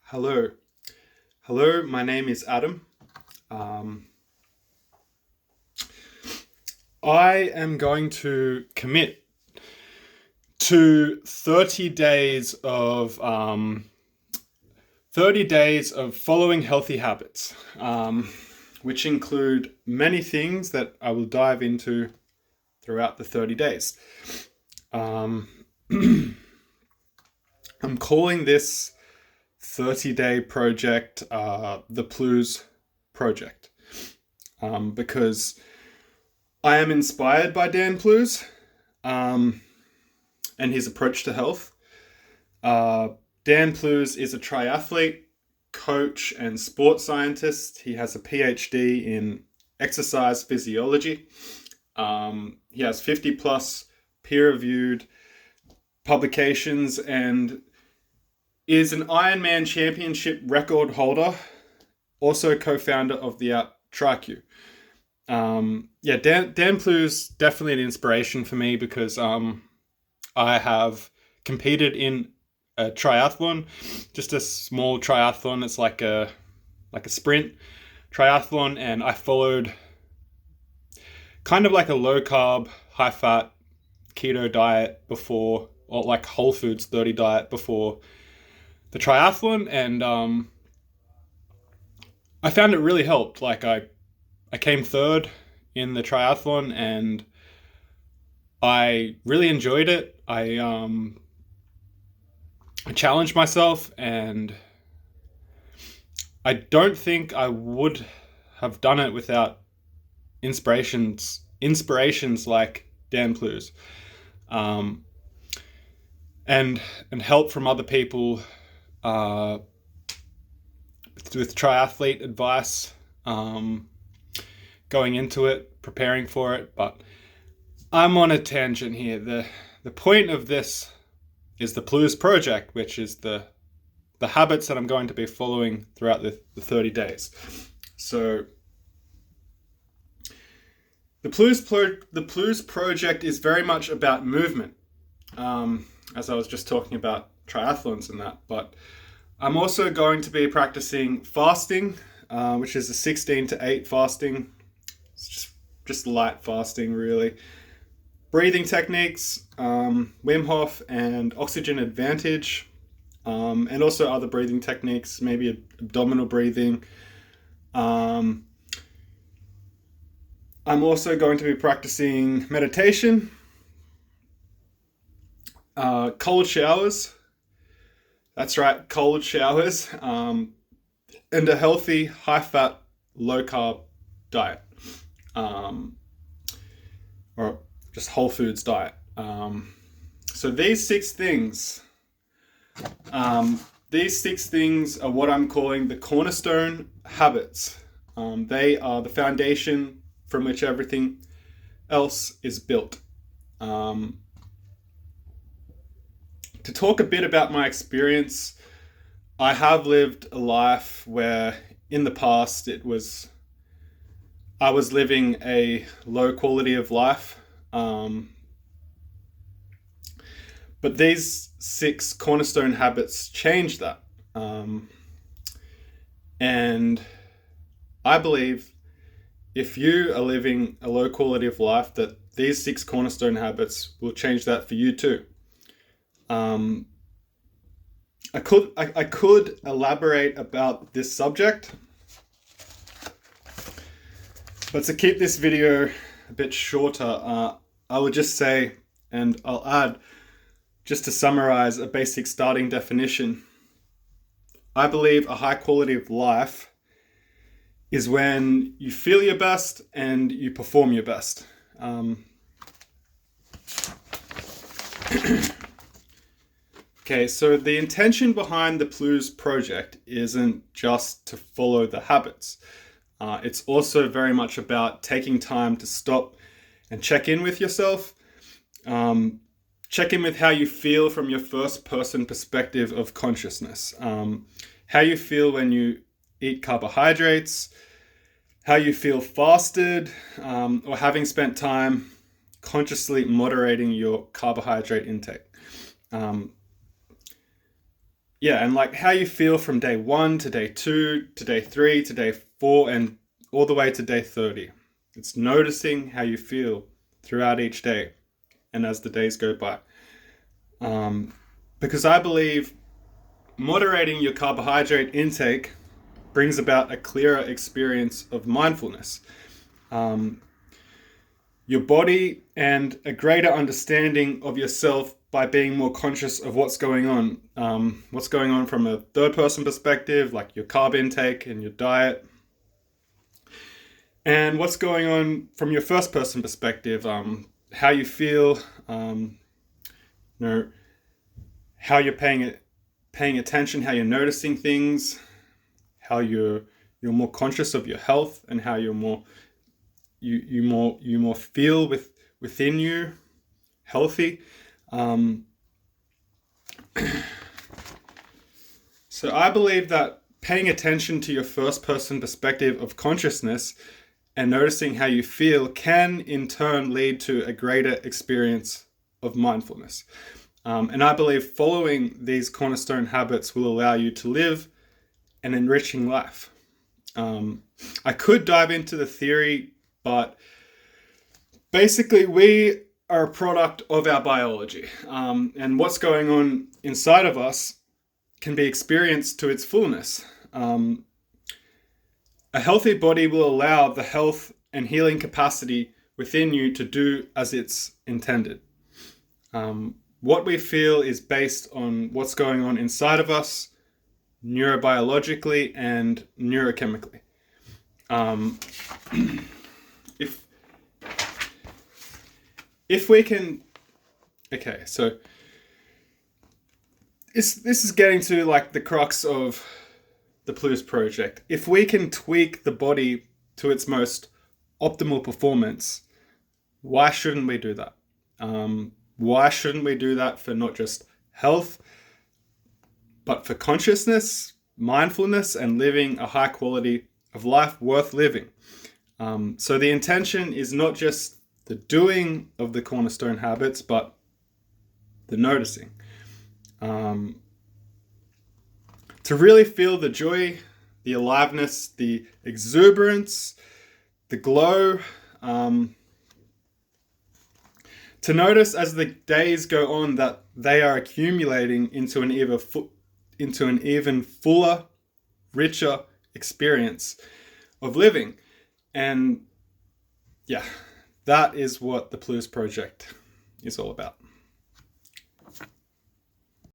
Hello. Hello, my name is Adam. Um, I am going to commit to 30 days of following healthy habits, which include many things that I will dive into throughout the 30 days. Um, I'm calling this 30-day project the Plews Project, because I am inspired by Dan Plews and his approach to health. Dan Plews is a triathlete, coach, and sports scientist. He has a PhD in exercise physiology. He has 50 plus peer-reviewed publications and is an Ironman championship record holder, also co-founder of the app TriQ. Dan Plews definitely an inspiration for me because I have competed in a triathlon, just a small triathlon. It's like a sprint triathlon, and I followed kind of like a low carb, high fat keto diet before, or like Whole Foods 30 diet before the triathlon, and I found it really helped. Like I came third in the triathlon, and I really enjoyed it. I challenged myself, and I don't think I would have done it without inspirations like Dan Plews, and help from other people with triathlete advice, going into it, preparing for it. But I'm on a tangent here. The point of this is the Plews Project, which is the habits that I'm going to be following throughout the 30 days. So the Plews Project is very much about movement, as I was just talking about triathlons and that. But I'm also going to be practicing fasting, which is a 16 to 8 fasting. It's just light fasting, really. Breathing techniques, Wim Hof and Oxygen Advantage, and also other breathing techniques, maybe abdominal breathing. I'm also going to be practicing meditation, cold showers. That's right, cold showers, and a healthy, high-fat, low-carb diet, or just whole foods diet. So these six things are what I'm calling the cornerstone habits. They are the foundation from which everything else is built. To talk a bit about my experience, I have lived a life where in the past I was living a low quality of life. But these 6 cornerstone habits change that. And I believe if you are living a low quality of life, that these 6 cornerstone habits will change that for you too. I could elaborate about this subject, but to keep this video a bit shorter, I would just say, and I'll add, just to summarize a basic starting definition. I believe a high quality of life is when you feel your best and you perform your best. Okay, so the intention behind the Plews Project isn't just to follow the habits. It's also very much about taking time to stop and check in with yourself, check in with how you feel from your first person perspective of consciousness. How you feel when you eat carbohydrates, how you feel fasted, or having spent time consciously moderating your carbohydrate intake. And like how you feel from day 1 to day 2 to day 3 to day 4 and all the way to day 30. It's noticing how you feel throughout each day and as the days go by. Because I believe moderating your carbohydrate intake brings about a clearer experience of mindfulness, your body, and a greater understanding of yourself by being more conscious of what's going on from a third person perspective, like your carb intake and your diet, and what's going on from your first person perspective, how you feel, how you're paying attention, how you're noticing things, how you're more conscious of your health, and how you more feel within you healthy. So I believe that paying attention to your first person perspective of consciousness and noticing how you feel can in turn lead to a greater experience of mindfulness. And I believe following these cornerstone habits will allow you to live an enriching life. I could dive into the theory, but basically we are a product of our biology. And what's going on inside of us can be experienced to its fullness. A healthy body will allow the health and healing capacity within you to do as it's intended. What we feel is based on what's going on inside of us, neurobiologically and neurochemically. If we can, okay, so this is getting to like the crux of the Plews Project. If we can tweak the body to its most optimal performance, why shouldn't we do that? Why shouldn't we do that for not just health, but for consciousness, mindfulness, and living a high quality of life worth living? So the intention is not just the doing of the cornerstone habits, but the noticing. To really feel the joy, the aliveness, the exuberance, the glow, to notice as the days go on that they are accumulating into an even fuller, richer experience of living. And yeah, that is what the Plews Project is all about.